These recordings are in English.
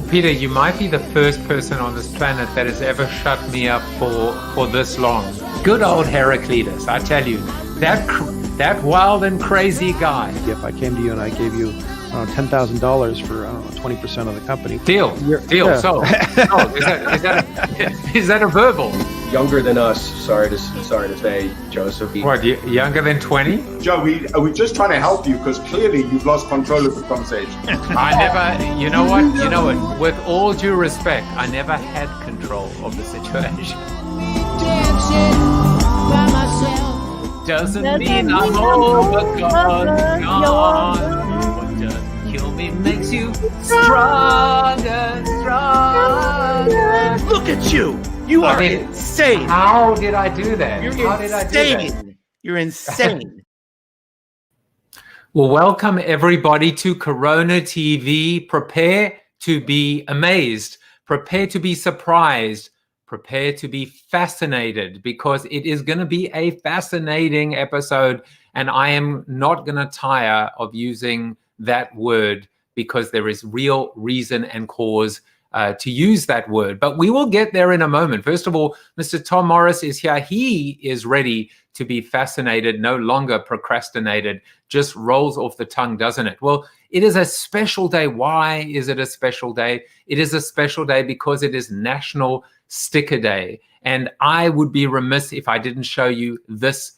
Peter, you might be the first person on this planet that has ever shut me up for this long. Good old Heraclitus, I tell you, that wild and crazy guy. If I came to you and I gave you $10,000 for 20% of the company, deal. Yeah. So, is that a verbal? Younger than us, sorry to say, Joseph. What, younger than 20? Joe, we're just trying to help you because clearly you've lost control of the conversation. I never, you know what, with all due respect, I never had control of the situation. Doesn't mean I'm gone. What does kill me makes you stronger. Look at you! You are insane! How did I do that? You're insane. Well, welcome everybody to Corona TV. Prepare to be amazed. Prepare to be surprised. Prepare to be fascinated, because it is going to be a fascinating episode, and I am not going to tire of using that word because there is real reason and cause to use that word. But we will get there in a moment. First of all, Mr. Tom Morris is here. He is ready to be fascinated, no longer procrastinated. Just rolls off the tongue, doesn't it? Well, it is a special day. Why is it a special day? It is a special day because it is National Sticker Day. And I would be remiss if I didn't show you this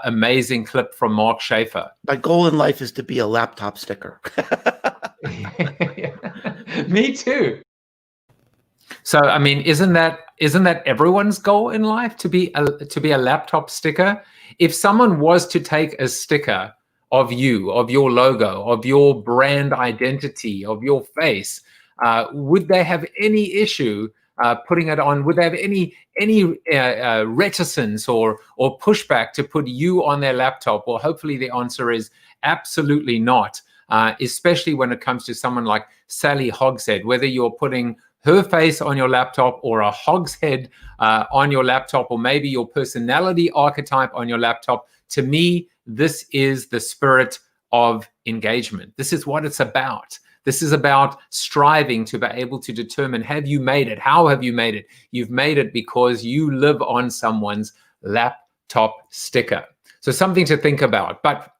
amazing clip from Mark Schaefer. My goal in life is to be a laptop sticker. Me too. So, I mean, isn't that everyone's goal in life, to be a laptop sticker? If someone was to take a sticker of you, of your logo, of your brand identity, of your face, would they have any issue putting it on? Would they have any reticence or pushback to put you on their laptop? Well, hopefully the answer is absolutely not, especially when it comes to someone like Sally Hogshead. Whether you're putting her face on your laptop or a hog's head on your laptop, or maybe your personality archetype on your laptop, to me, this is the spirit of engagement. This is what it's about. This is about striving to be able to determine, have you made it? How have you made it? You've made it because you live on someone's laptop sticker. So something to think about. But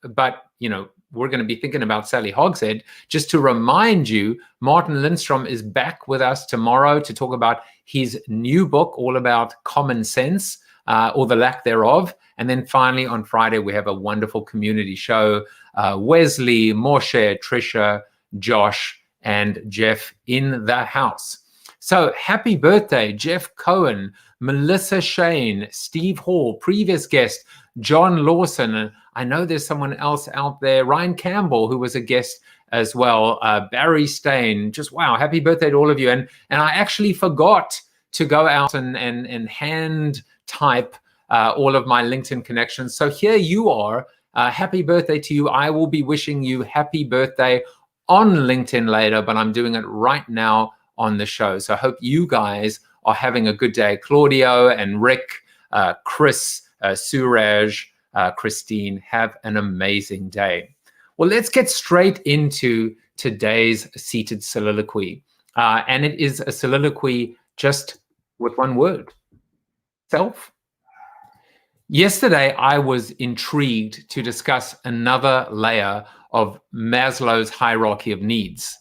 we're going to be thinking about Sally Hogshead. Just to remind you, Martin Lindstrom is back with us tomorrow to talk about his new book, all about common sense, or the lack thereof. And then finally, on Friday, we have a wonderful community show. Wesley, Moshe, Trisha, Josh, and Jeff in the house. So happy birthday, Jeff Cohen, Melissa Shane, Steve Hall, previous guest, John Lawson, and I know there's someone else out there, Ryan Campbell, who was a guest as well, Barry Stain. Just wow, happy birthday to all of you. And I actually forgot to go out and hand type all of my LinkedIn connections. So here you are. Happy birthday to you. I will be wishing you happy birthday on LinkedIn later, but I'm doing it right now on the show. So I hope you guys are having a good day. Claudio and Rick, Chris, Suraj, Christine, have an amazing day. Well, let's get straight into today's seated soliloquy. And it is a soliloquy just with one word: self. Yesterday, I was intrigued to discuss another layer of Maslow's hierarchy of needs.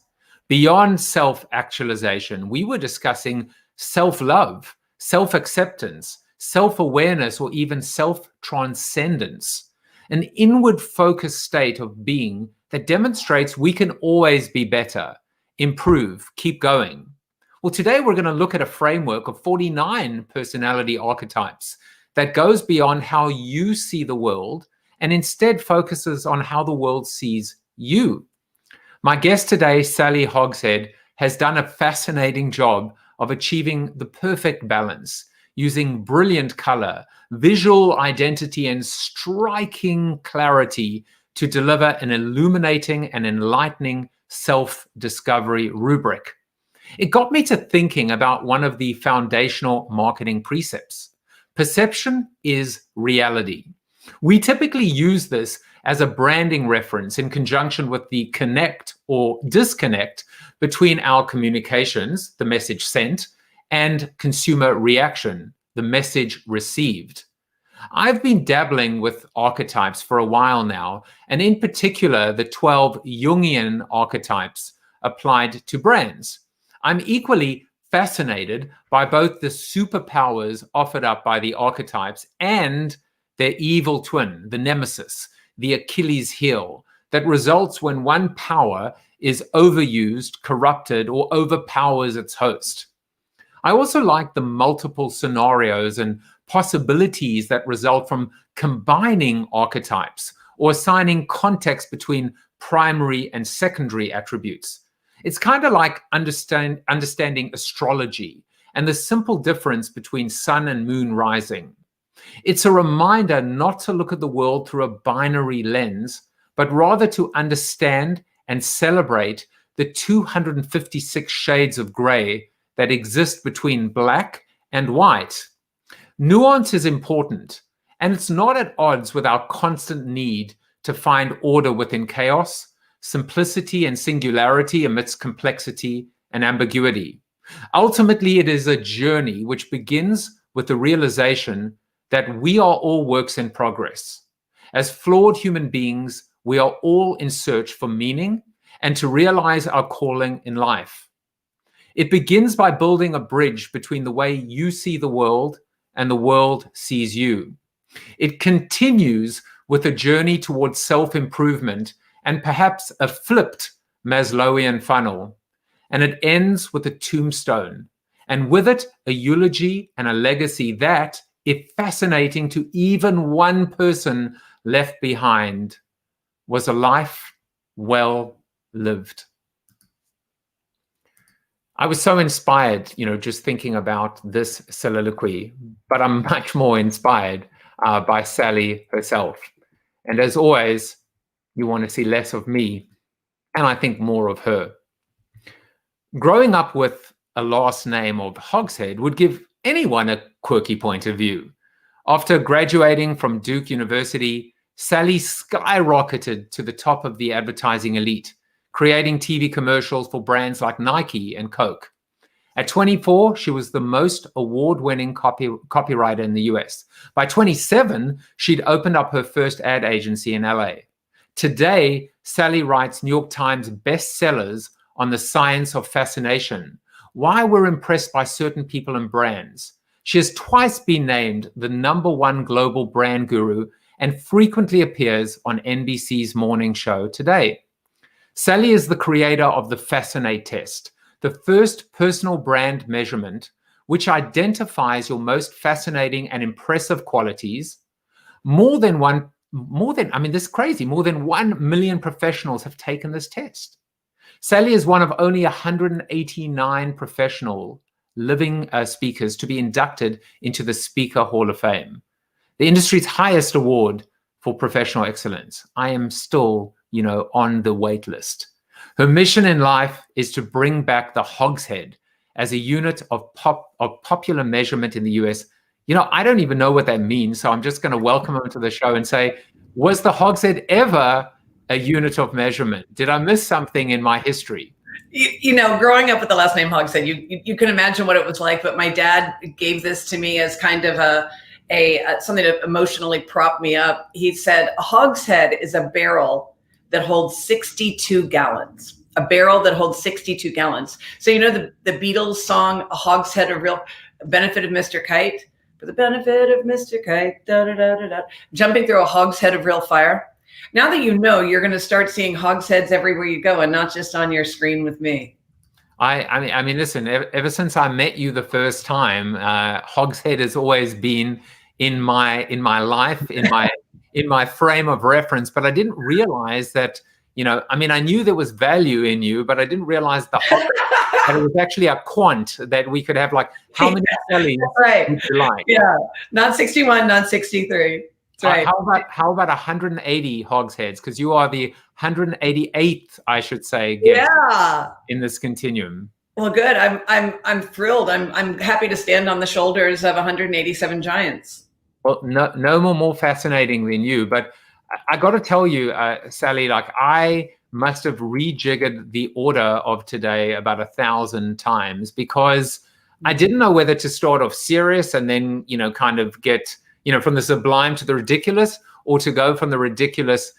Beyond self-actualization, we were discussing self-love, self-acceptance, self-awareness, or even self-transcendence, an inward-focused state of being that demonstrates we can always be better, improve, keep going. Well, today we're going to look at a framework of 49 personality archetypes that goes beyond how you see the world and instead focuses on how the world sees you. My guest today, Sally Hogshead, has done a fascinating job of achieving the perfect balance, using brilliant color, visual identity, and striking clarity to deliver an illuminating and enlightening self-discovery rubric. It got me to thinking about one of the foundational marketing precepts. Perception is reality. We typically use this as a branding reference in conjunction with the connect or disconnect between our communications, the message sent, and consumer reaction, the message received. I've been dabbling with archetypes for a while now, and in particular, the 12 Jungian archetypes applied to brands. I'm equally fascinated by both the superpowers offered up by the archetypes and their evil twin, the nemesis, the Achilles heel, that results when one power is overused, corrupted, or overpowers its host. I also like the multiple scenarios and possibilities that result from combining archetypes or assigning context between primary and secondary attributes. It's kind of like understanding astrology and the simple difference between sun and moon rising. It's a reminder not to look at the world through a binary lens, but rather to understand and celebrate the 256 shades of gray that exist between black and white. Nuance is important, and it's not at odds with our constant need to find order within chaos, simplicity and singularity amidst complexity and ambiguity. Ultimately, it is a journey which begins with the realization that we are all works in progress. As flawed human beings, we are all in search for meaning and to realize our calling in life. It begins by building a bridge between the way you see the world and the world sees you. It continues with a journey towards self-improvement and perhaps a flipped Maslowian funnel. And it ends with a tombstone, and with it, a eulogy and a legacy that, if fascinating to even one person left behind, was a life well lived. I was so inspired, just thinking about this soliloquy, but I'm much more inspired by Sally herself. And as always, you want to see less of me, and I think more of her. Growing up with a last name of Hogshead would give anyone a quirky point of view. After graduating from Duke University, Sally skyrocketed to the top of the advertising elite, creating TV commercials for brands like Nike and Coke. At 24, she was the most award-winning copywriter in the US. By 27, she'd opened up her first ad agency in LA. Today, Sally writes New York Times bestsellers on the science of fascination, why we're impressed by certain people and brands. She has twice been named the #1 global brand guru and frequently appears on NBC's morning show Today. Sally is the creator of the FASCINATE test, the first personal brand measurement which identifies your most fascinating and impressive qualities. More than 1 million professionals have taken this test. Sally is one of only 189 professional living speakers to be inducted into the Speaker Hall of Fame, the industry's highest award for professional excellence. I am still, on the wait list. Her mission in life is to bring back the hogshead as a unit of popular measurement in the US. I don't even know what that means, so I'm just going to welcome her to the show and say, was the hogshead ever a unit of measurement? Did I miss something in my history? Growing up with the last name Hogshead, you can imagine what it was like, but my dad gave this to me as kind of something to emotionally prop me up. He said, a hogshead is a barrel that holds 62 gallons. A barrel that holds 62 gallons. So the Beatles song, A Hogshead of Real Benefit of Mr. Kite? For the benefit of Mr. Kite, jumping through a hogshead of real fire. Now that you're going to start seeing hogsheads everywhere you go and not just on your screen with me. I mean, listen, ever since I met you the first time, hogshead has always been in my life, in my frame of reference, but I didn't realize that, I knew there was value in you, but I didn't realize that it was actually a quant that we could have, like, how many Sallys would you like? Yeah, not 61, not 63. That's right. How about 180 hogsheads? Because you are the 188th, I should say, guest in this continuum. Well, good. I'm thrilled. I'm happy to stand on the shoulders of 187 giants. Well, no more fascinating than you. But I got to tell you, Sally, like, I must have rejiggered the order of today about 1,000 times, because I didn't know whether to start off serious and then, kind of get, from the sublime to the ridiculous, or to go from the ridiculous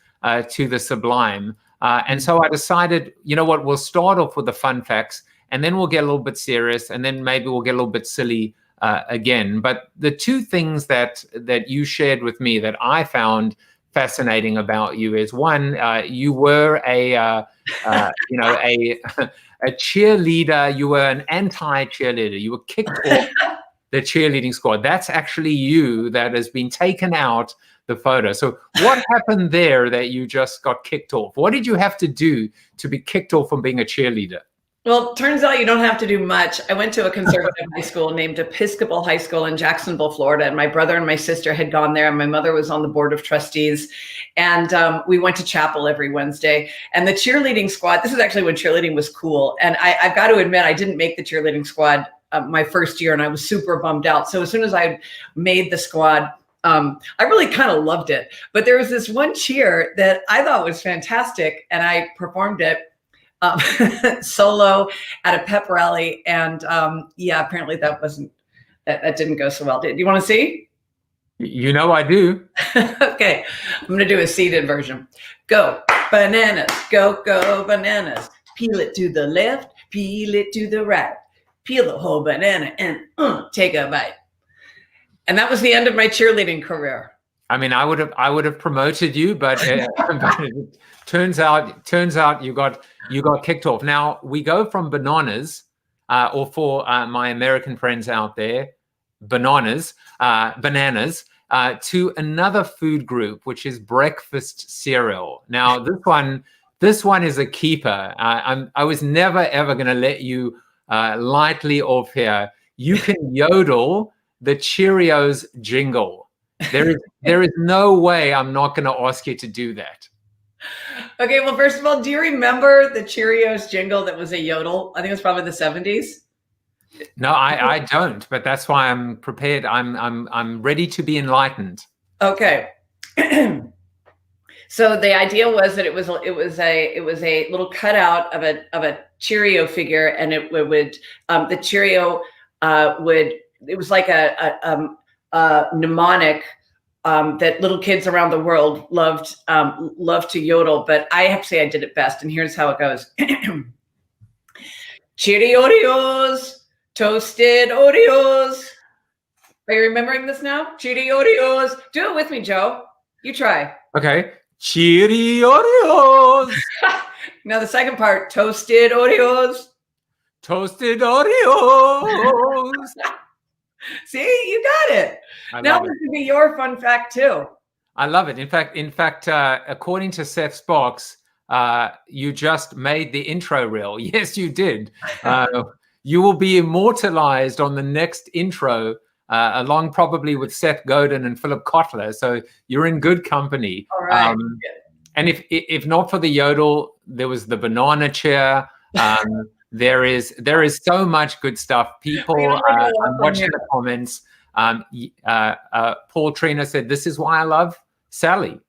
to the sublime. And so I decided, you know what, we'll start off with the fun facts, and then we'll get a little bit serious, and then maybe we'll get a little bit silly again. But the two things that you shared with me that I found fascinating about you is, one, you were a cheerleader. You were an anti-cheerleader. You were kicked off the cheerleading squad. That's actually you that has been taken out the photo. So what happened there that you just got kicked off? What did you have to do to be kicked off from being a cheerleader? Well, turns out you don't have to do much. I went to a conservative high school named Episcopal High School in Jacksonville, Florida, and my brother and my sister had gone there, and my mother was on the board of trustees, and we went to chapel every Wednesday. And the cheerleading squad, this is actually when cheerleading was cool, and I've got to admit, I didn't make the cheerleading squad my first year, and I was super bummed out. So as soon as I made the squad, I really kind of loved it. But there was this one cheer that I thought was fantastic, and I performed it solo at a pep rally, and apparently that didn't go so well. Do you want to see? I do. Okay, I'm going to do a seated version. Go bananas, go bananas. Peel it to the left, peel it to the right. Peel the whole banana and take a bite. And that was the end of my cheerleading career. I mean, I would have promoted you, but turns out you got kicked off. Now we go from bananas, or for my American friends out there, bananas, to another food group, which is breakfast cereal. Now this one is a keeper. I was never ever going to let you lightly off here. You can yodel the Cheerios Jingle. There is no way I'm not going to ask you to do that. Okay, well, first of all, do you remember the Cheerios Jingle that was a yodel? I think it was probably the 70s. No, I don't, but that's why I'm prepared. I'm ready to be enlightened. Okay. So the idea was that it was a little cutout of a Cheerio figure, and it would the Cheerio it was like a mnemonic that little kids around the world loved to yodel, but I have to say I did it best, and here's how it goes. Cheerios, toasted Oreos. Are you remembering this now? Cheerios. Do it with me, Joe. You try. Okay. Cheerios. Now the second part, toasted Oreos. Toasted Oreos. See, you got it. Now this could be your fun fact too. I love it. In fact, according to Seth Sparks, you just made the intro reel. Yes, you did. You will be immortalized on the next intro, along probably with Seth Godin and Philip Kotler. So you're in good company. All right. And if not for the yodel, there was the banana chair. There is so much good stuff. People, I'm watching the comments. Paul Trina said, "This is why I love Sally."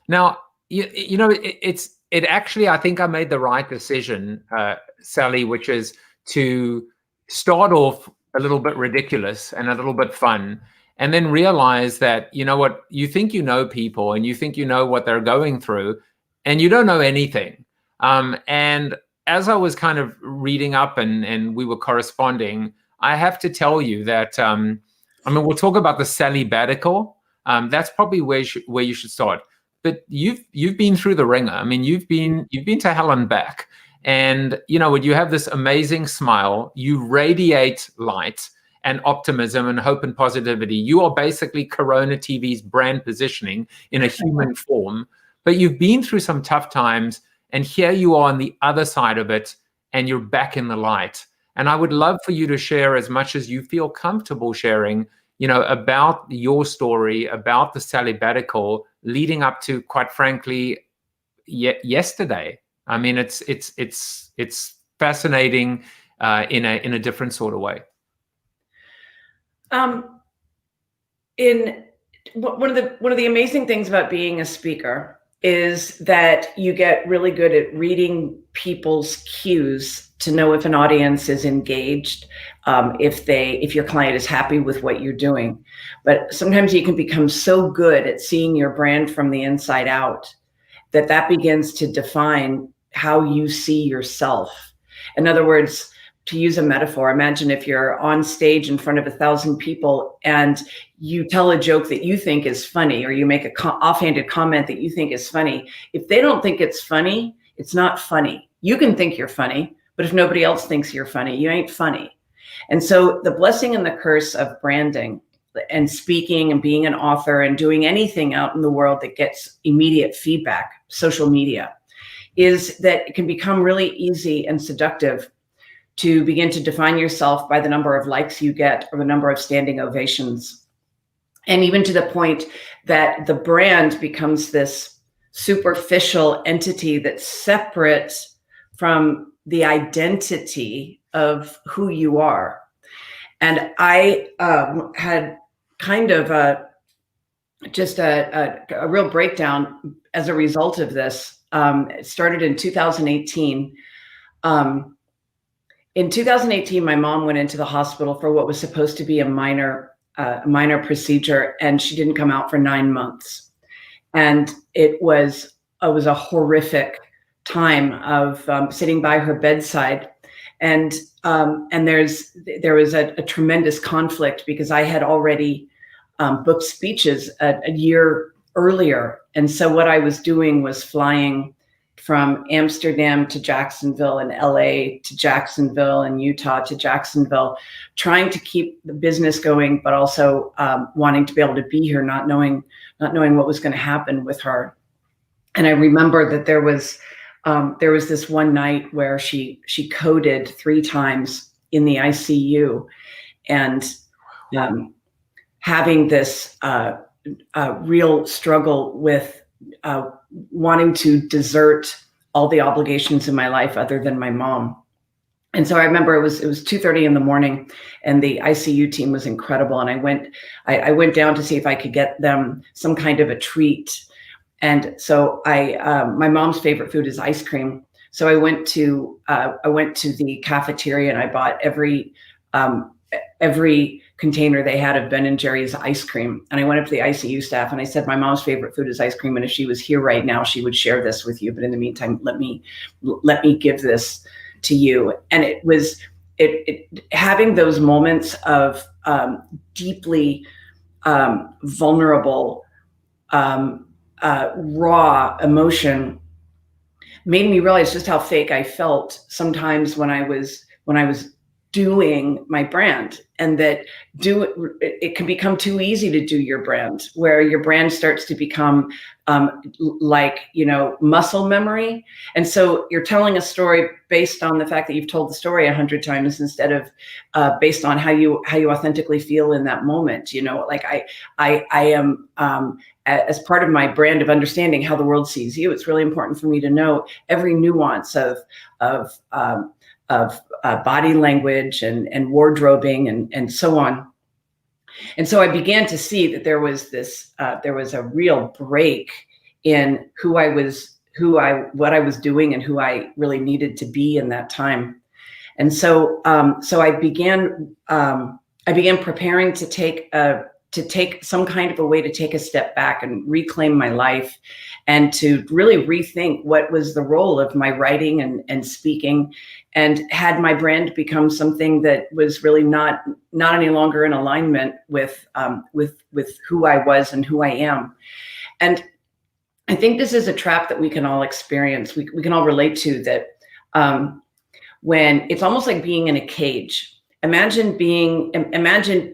Now, it actually, I think I made the right decision, Sally, which is to start off a little bit ridiculous and a little bit fun, and then realize that, you know what, you think you know people and you think you know what they're going through, and you don't know anything. And as I was kind of reading up and we were corresponding, I have to tell you that, we'll talk about the Sally Badical. That's probably where you should start. But you've been through the ringer. I mean, you've been to hell and back. And you know what? You have this amazing smile. You radiate light and optimism and hope and positivity. You are basically Corona TV's brand positioning in a human form. But you've been through some tough times, and here you are on the other side of it, and you're back in the light. And I would love for you to share as much as you feel comfortable sharing, about your story, about the Sally Badical leading up to, quite frankly, yesterday. I mean, it's fascinating in a different sort of way. In one of the amazing things about being a speaker is that you get really good at reading people's cues to know if an audience is engaged, if your client is happy with what you're doing. But sometimes you can become so good at seeing your brand from the inside out that begins to define how you see yourself. In other words, to use a metaphor, imagine if you're on stage in front of 1,000 people and you tell a joke that you think is funny, or you make a offhanded comment that you think is funny. If they don't think it's funny, it's not funny. You can think you're funny, but if nobody else thinks you're funny, you ain't funny. And so the blessing and the curse of branding and speaking and being an author and doing anything out in the world that gets immediate feedback, social media, is that it can become really easy and seductive to begin to define yourself by the number of likes you get or the number of standing ovations. And even to the point that the brand becomes this superficial entity that's separate from the identity of who you are. And I had kind of just a real breakdown as a result of this. It started in 2018. In 2018, my mom went into the hospital for what was supposed to be a minor procedure, and she didn't come out for 9 months. And it was a horrific time of sitting by her bedside, and there was a tremendous conflict because I had already booked speeches a year earlier, and so what I was doing was flying from Amsterdam to Jacksonville and LA to Jacksonville and Utah to Jacksonville, trying to keep the business going, but also wanting to be able to be here, not knowing what was going to happen with her. And I remember that there was this one night where she coded 3 times in the ICU, and having this real struggle with wanting to desert all the obligations in my life other than my mom. And so I remember it was 2:30 in the morning, and the ICU team was incredible. And I went down to see if I could get them some kind of a treat. And so my mom's favorite food is ice cream. So I went to the cafeteria and I bought every container they had of Ben & Jerry's ice cream. And I went up to the ICU staff and I said, my mom's favorite food is ice cream. And if she was here right now, she would share this with you. But in the meantime, let me give this to you. And it was having those moments of deeply vulnerable, raw emotion made me realize just how fake I felt sometimes when I was doing my brand, and that it can become too easy to do your brand, where your brand starts to become like, muscle memory. And so you're telling a story based on the fact that you've told the story 100 times instead of based on how you authentically feel in that moment. Like I am, as part of my brand of understanding how the world sees you, it's really important for me to know every nuance of body language and wardrobing and so on. And so I began to see that there was a real break in what I was doing and who I really needed to be in that time. And so I began preparing to take some kind of a way to take a step back and reclaim my life, and to really rethink what was the role of my writing and speaking, and had my brand become something that was really not any longer in alignment with who I was and who I am. And I think this is a trap that we can all experience. We can all relate to that. When it's almost like being in a cage. Imagine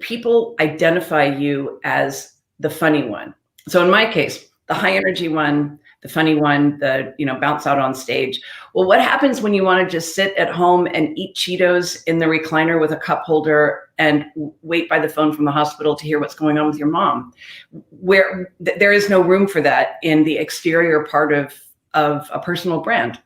people identify you as the funny one. So in my case, the high energy one, the funny one, the bounce out on stage. Well, what happens when you want to just sit at home and eat Cheetos in the recliner with a cup holder and wait by the phone from the hospital to hear what's going on with your mom? Where there is no room for that in the exterior part of a personal brand.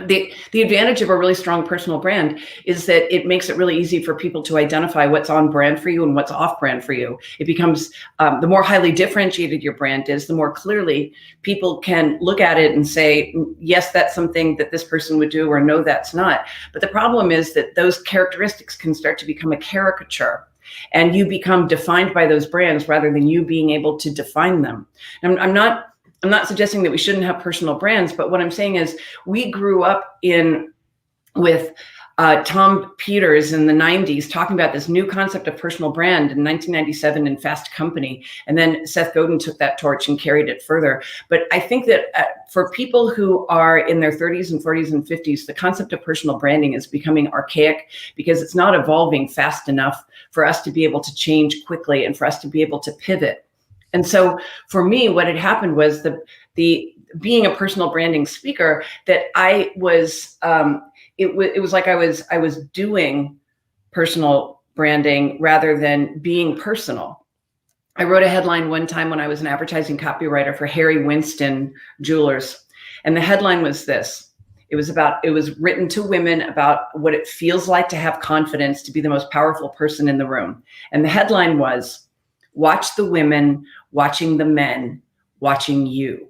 the advantage of a really strong personal brand is that it makes it really easy for people to identify what's on brand for you and what's off brand for you. It becomes the more highly differentiated your brand is, the more clearly people can look at it and say, yes, that's something that this person would do, or no, that's not. But the problem is that those characteristics can start to become a caricature, and you become defined by those brands rather than you being able to define them. I'm not suggesting that we shouldn't have personal brands, but what I'm saying is we grew up with Tom Peters in the 90s talking about this new concept of personal brand in 1997 in Fast Company. And then Seth Godin took that torch and carried it further. But I think that for people who are in their 30s and 40s and 50s, the concept of personal branding is becoming archaic because it's not evolving fast enough for us to be able to change quickly and for us to be able to pivot. And so for me, what had happened was the being a personal branding speaker, that I was, it was like I was doing personal branding rather than being personal. I wrote a headline one time when I was an advertising copywriter for Harry Winston Jewelers. And the headline was this. It was written to women about what it feels like to have confidence, to be the most powerful person in the room. And the headline was, "Watch the women watching the men watching you."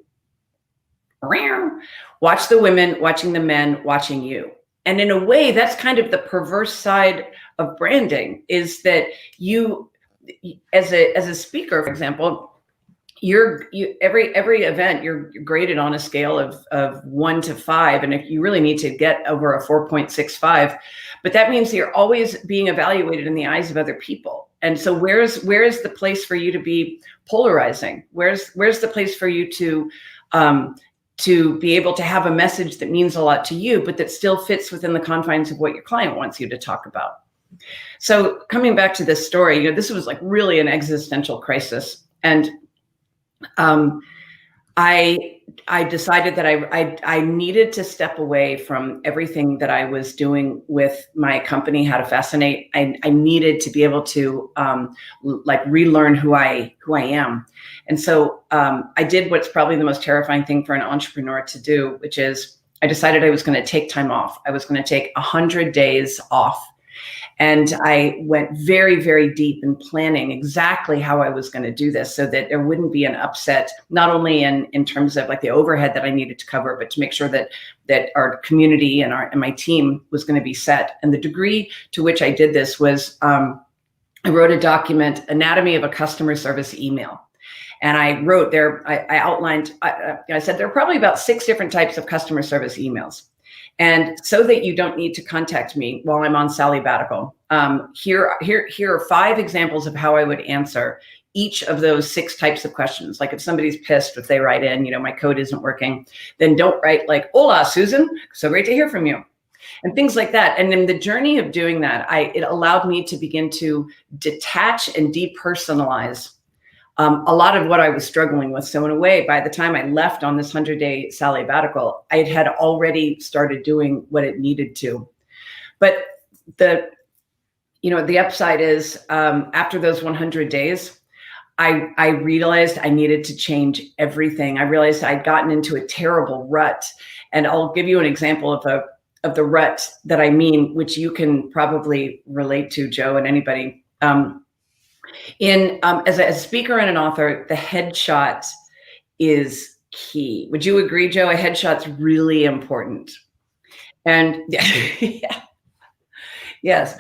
Watch the women watching the men watching you. And in a way, that's kind of the perverse side of branding, is that you, as a speaker, for example, every event you're graded on a scale of 1 to 5, and if you really need to get over a 4.65, but that means that you're always being evaluated in the eyes of other people. And so where is the place for you to be polarizing? Where's the place for you to be able to have a message that means a lot to you, but that still fits within the confines of what your client wants you to talk about? So coming back to this story, this was like really an existential crisis. And I decided that I needed to step away from everything that I was doing with my company, How to Fascinate. I needed to be able to relearn who I am. And so I did what's probably the most terrifying thing for an entrepreneur to do, which is I decided I was going to take time off. I was going to take 100 days off. And I went very, very deep in planning exactly how I was going to do this so that there wouldn't be an upset, not only in terms of like the overhead that I needed to cover, but to make sure that our community and my team was going to be set. And the degree to which I did this was I wrote a document, Anatomy of a Customer Service Email. And I wrote there, I outlined, I said there are probably about 6 different types of customer service emails. And so that you don't need to contact me while I'm on sabbatical, here are 5 examples of how I would answer each of those 6 types of questions. Like if somebody's pissed, if they write in, my code isn't working, then don't write like, "Hola, Susan, so great to hear from you," and things like that. And in the journey of doing that, it allowed me to begin to detach and depersonalize a lot of what I was struggling with. So in a way, by the time I left on this 100-day sabbatical, I had already started doing what it needed to. But the upside is after those 100 days, I realized I needed to change everything. I realized I'd gotten into a terrible rut. And I'll give you an example of the rut that I mean, which you can probably relate to, Joe, and anybody. As a speaker and an author, the headshot is key. Would you agree, Joe? A headshot's really important. And yeah, yes,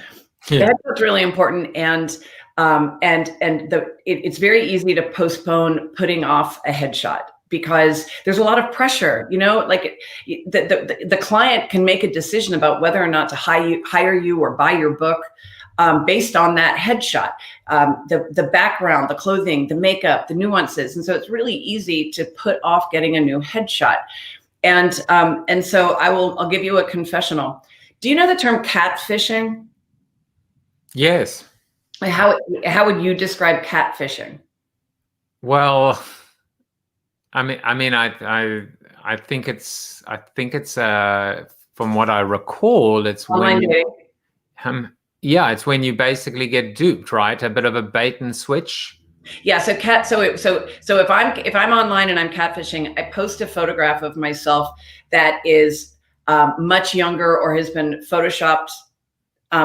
yeah. The headshot's really important. And it's very easy to postpone putting off a headshot because there's a lot of pressure. Like the client can make a decision about whether or not to hire you or buy your book. Based on that headshot, the background, the clothing, the makeup, the nuances. And so it's really easy to put off getting a new headshot. And so I'll give you a confessional. Do you know the term catfishing? Yes. How would you describe catfishing? Well, I think it's from what I recall, it's online dating. Yeah, it's when you basically get duped, right? A bit of a bait and switch. Yeah. So if I'm online and I'm catfishing, I post a photograph of myself that is much younger or has been photoshopped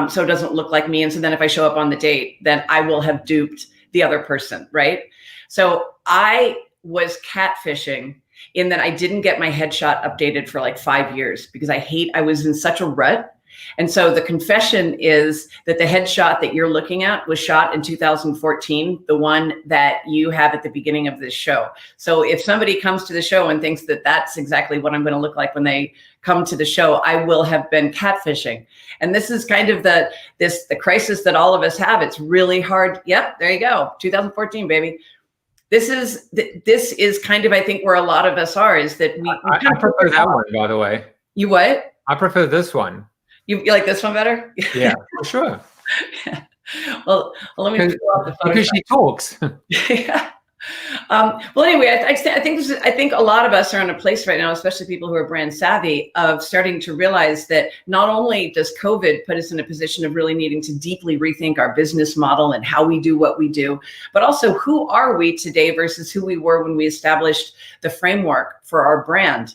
so it doesn't look like me. And so then if I show up on the date, then I will have duped the other person, right? So I was catfishing in that I didn't get my headshot updated for like 5 years because I was in such a rut. And so the confession is that the headshot that you're looking at was shot in 2014, the one that you have at the beginning of this show. So if somebody comes to the show and thinks that that's exactly what I'm going to look like when they come to the show, I will have been catfishing. And this is kind of the crisis that all of us have. It's really hard. Yep, there you go. 2014, baby. This is kind of, I think, where a lot of us are, is that I prefer that one, by the way. You what? I prefer this one. You like this one better? Yeah, for sure. Yeah. Well, let me pull out the photo. Because she talks. Yeah. Well, anyway, I think a lot of us are in a place right now, especially people who are brand savvy, of starting to realize that not only does COVID put us in a position of really needing to deeply rethink our business model and how we do what we do, but also who are we today versus who we were when we established the framework for our brand.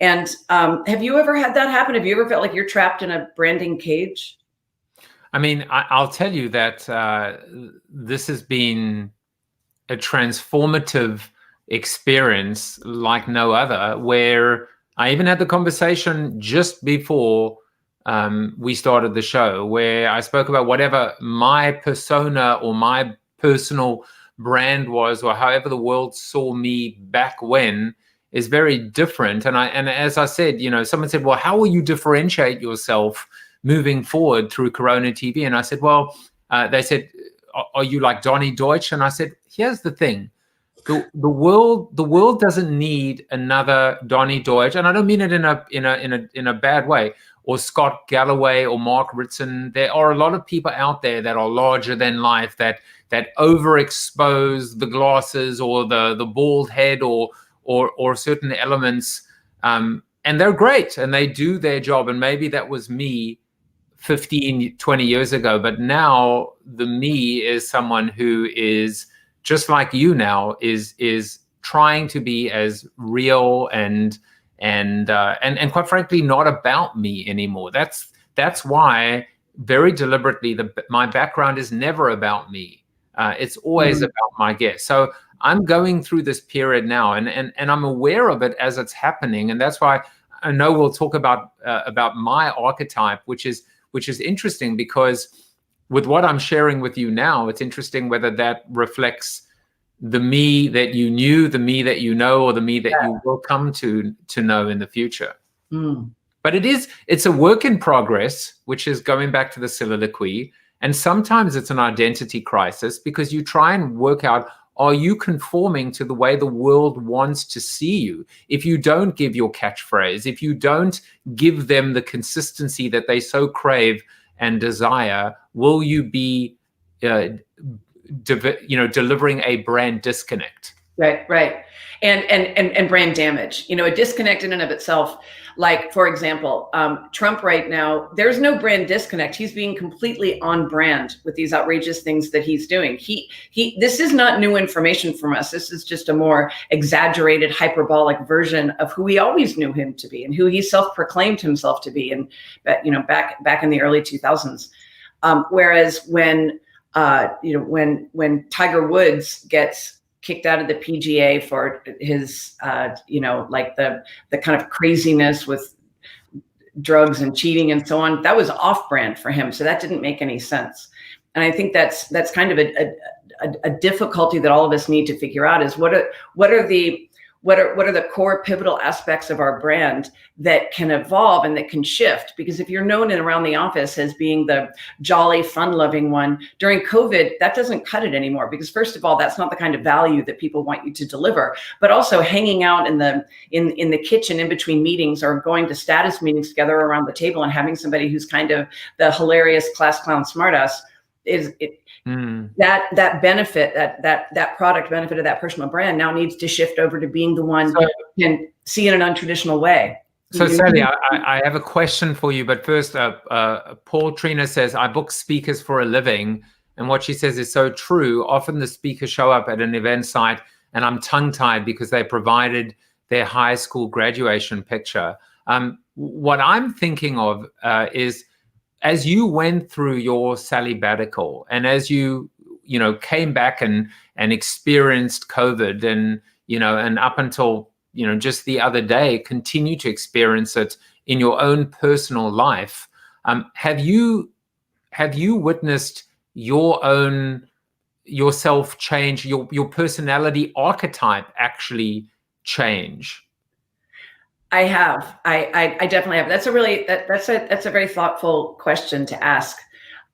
And have you ever had that happen? Have you ever felt like you're trapped in a branding cage? I mean, I'll tell you that this has been a transformative experience like no other, where I even had the conversation just before we started the show, where I spoke about whatever my persona or my personal brand was, or however the world saw me back when, is very different. And as I said, someone said, well, how will you differentiate yourself moving forward through Corona TV? And I said, well, they said, are you like Donnie Deutsch? And I said, here's the thing. The world doesn't need another Donnie Deutsch, and I don't mean it in a bad way, or Scott Galloway or Mark Ritson. There are a lot of people out there that are larger than life, that overexpose the glasses or the bald head or certain elements, and they're great and they do their job. And maybe that was me 15, 20 years ago, but now the me is someone who is just like you now, is trying to be as real and quite frankly not about me anymore. That's why very deliberately my background is never about me. It's always about my guest. So I'm going through this period now, and I'm aware of it as it's happening, and that's why I know we'll talk about my archetype, which is interesting, because with what I'm sharing with you now, it's interesting whether that reflects the me that you knew, the me that you know, or the me that you will come to know in the future. But it's a work in progress, which is going back to the soliloquy. And sometimes it's an identity crisis, because you try and work out, are you conforming to the way the world wants to see you? If you don't give your catchphrase, if you don't give them the consistency that they so crave and desire, will you be, delivering a brand disconnect? Right. And brand damage. A disconnect in and of itself. Like, for example, Trump right now, there's no brand disconnect. He's being completely on brand with these outrageous things that he's doing. This is not new information from us. This is just a more exaggerated, hyperbolic version of who we always knew him to be and who he self-proclaimed himself to be. And back in the early 2000s. Whereas when Tiger Woods gets kicked out of the PGA for his, like the kind of craziness with drugs and cheating and so on, that was off-brand for him. So that didn't make any sense. And I think that's kind of a difficulty that all of us need to figure out, is what are the core pivotal aspects of our brand that can evolve and that can shift? Because if you're known around the office as being the jolly, fun-loving one, during COVID, that doesn't cut it anymore. Because first of all, that's not the kind of value that people want you to deliver. But also hanging out in the kitchen in between meetings, or going to status meetings together around the table and having somebody who's kind of the hilarious class clown smartass, that benefit, that product benefit of that personal brand now needs to shift over to being the one who can see in an untraditional way. So Sally, I have a question for you, but first, Paul Trina says, I book speakers for a living, and what she says is so true. Often the speakers show up at an event site and I'm tongue-tied because they provided their high school graduation picture. What I'm thinking of is, as you went through your sabbatical, and as you came back and experienced COVID, and up until just the other day, continue to experience it in your own personal life. Have you witnessed yourself change, your personality archetype actually change? I have. I definitely have. That's a very thoughtful question to ask.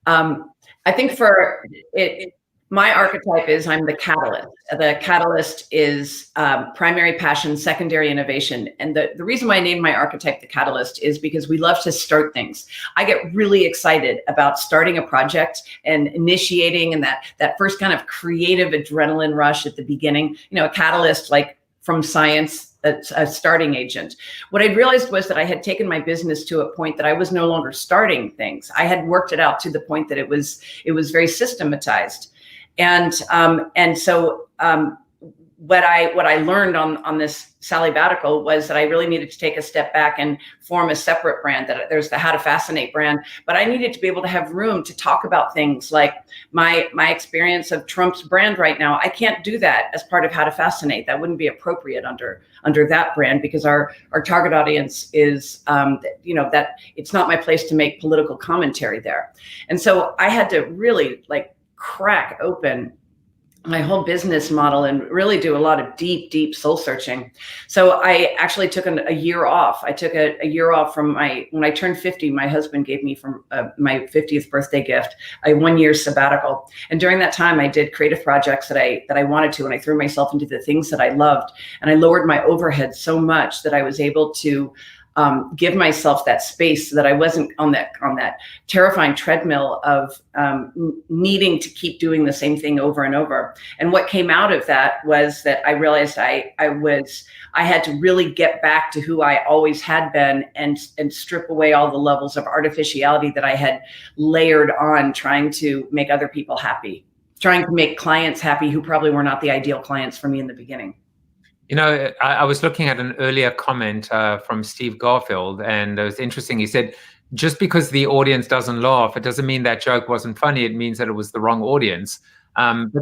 I think for it, my archetype is I'm the catalyst. The catalyst is primary passion, secondary innovation. And the reason why I named my archetype the catalyst is because we love to start things. I get really excited about starting a project and initiating, and that first kind of creative adrenaline rush at the beginning. A catalyst, like from science, a starting agent. What I realized was that I had taken my business to a point that I was no longer starting things. I had worked it out to the point that it was very systematized. And so what I learned on this sabbatical was that I really needed to take a step back and form a separate brand. That there's the How to Fascinate brand, but I needed to be able to have room to talk about things like my experience of Trump's brand right now. I can't do that as part of How to Fascinate. That wouldn't be appropriate under that brand, because our target audience is that it's not my place to make political commentary there. And so I had to really crack open my whole business model and really do a lot of deep soul searching. So I actually took a year off. I took a year off from when I turned 50, my husband gave me from my 50th birthday gift, a 1 year sabbatical. And during that time, I did creative projects that I wanted to, and I threw myself into the things that I loved. And I lowered my overhead so much that I was able to give myself that space so that I wasn't on that terrifying treadmill of needing to keep doing the same thing over and over. And what came out of that was that I realized I had to really get back to who I always had been, and strip away all the levels of artificiality that I had layered on, trying to make other people happy, trying to make clients happy who probably were not the ideal clients for me in the beginning. I was looking at an earlier comment from Steve Garfield, and it was interesting. He said, just because the audience doesn't laugh, it doesn't mean that joke wasn't funny. It means that it was the wrong audience. But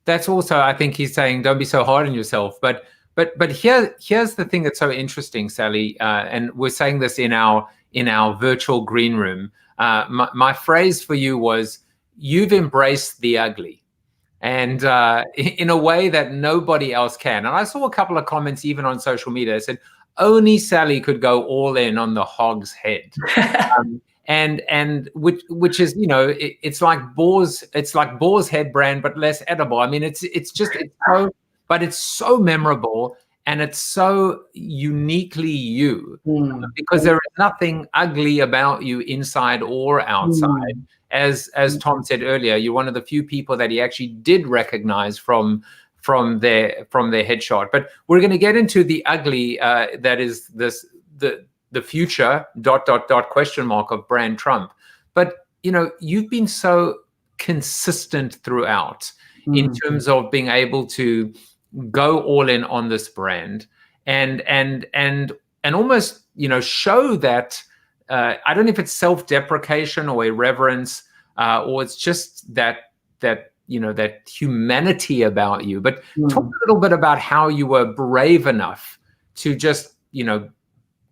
that's also, I think he's saying, don't be so hard on yourself. But here's the thing that's so interesting, Sally, and we're saying this in our virtual green room. My phrase for you was, you've embraced the ugly. And in a way that nobody else can. And I saw a couple of comments even on social media that said, only Sally could go all in on the hog's head. And which is, it's like boar's head brand, but less edible. I mean, it's so memorable, and it's so uniquely you, because there is nothing ugly about you inside or outside. As Tom said earlier, you're one of the few people that he actually did recognize from their headshot. But we're going to get into the ugly that is the future ... of brand Trump. But you've been so consistent throughout in terms of being able to go all in on this brand and almost show that. I don't know if it's self-deprecation or irreverence, or it's just that humanity about you. But talk a little bit about how you were brave enough to just,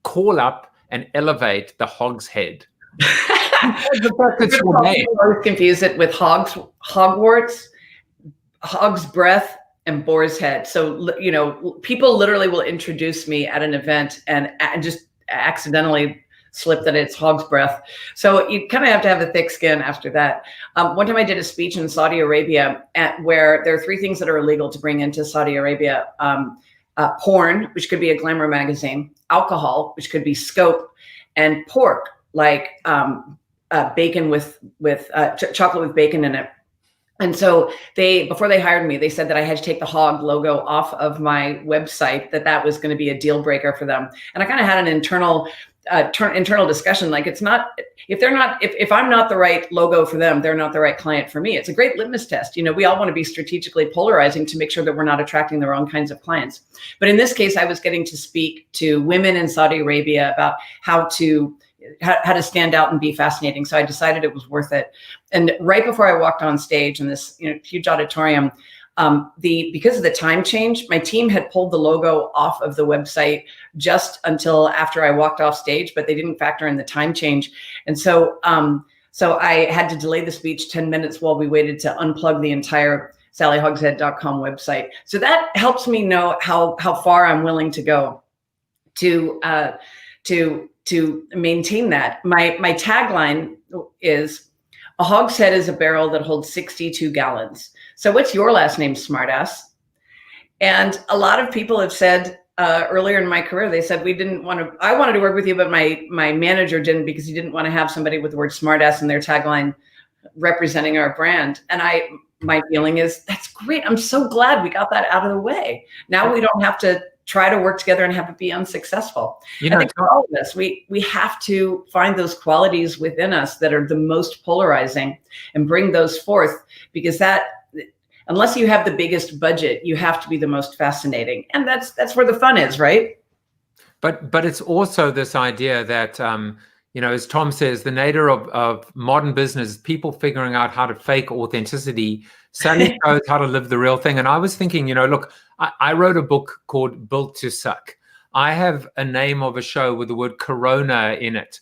call up and elevate the hog's head. I always confuse it with hogwarts, hog's breath, and boar's head. So, people literally will introduce me at an event and just accidentally slip that it's hog's breath. So you kind of have to have a thick skin after that. One time I did a speech in Saudi Arabia where there are 3 things that are illegal to bring into Saudi Arabia. Porn, which could be a glamour magazine, alcohol, which could be Scope, and pork, like bacon with chocolate with bacon in it. And so before they hired me, they said that I had to take the hog logo off of my website, that was going to be a deal breaker for them. And I kind of had an internal internal discussion. Like, it's not, if I'm not the right logo for them, they're not the right client for me. It's a great litmus test. We all want to be strategically polarizing to make sure that we're not attracting the wrong kinds of clients. But in this case, I was getting to speak to women in Saudi Arabia about how to stand out and be fascinating. So I decided it was worth it. And right before I walked on stage in this huge auditorium, because of the time change, my team had pulled the logo off of the website just until after I walked off stage, but they didn't factor in the time change. And so I had to delay the speech 10 minutes while we waited to unplug the entire sallyhogshead.com website. So that helps me know how far I'm willing to go to maintain that. My tagline is, a hogshead is a barrel that holds 62 gallons. So what's your last name, smartass? And a lot of people have said earlier in my career, they said, I wanted to work with you, but my manager didn't, because he didn't want to have somebody with the word smartass in their tagline representing our brand. And my feeling is, that's great. I'm so glad we got that out of the way. Now we don't have to try to work together and have it be unsuccessful. I think for all of us, we have to find those qualities within us that are the most polarizing and bring those forth, because unless you have the biggest budget, you have to be the most fascinating. And that's where the fun is, right? But it's also this idea that, as Tom says, the nadir of modern business, people figuring out how to fake authenticity. Sally knows how to live the real thing. And I was thinking, look, I wrote a book called Built to Suck. I have a name of a show with the word Corona in it.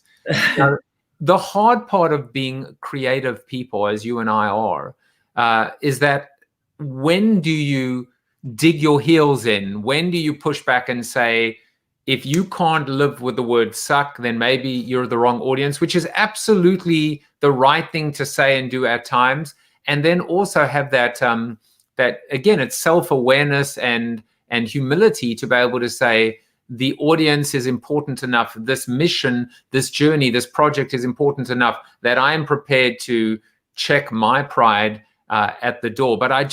The hard part of being creative people, as you and I are, is that when do you dig your heels in? When do you push back and say, if you can't live with the word suck, then maybe you're the wrong audience, which is absolutely the right thing to say and do at times. And then also have that, that again, it's self-awareness and humility to be able to say, the audience is important enough, this mission, this journey, this project is important enough that I am prepared to check my pride at the door. But I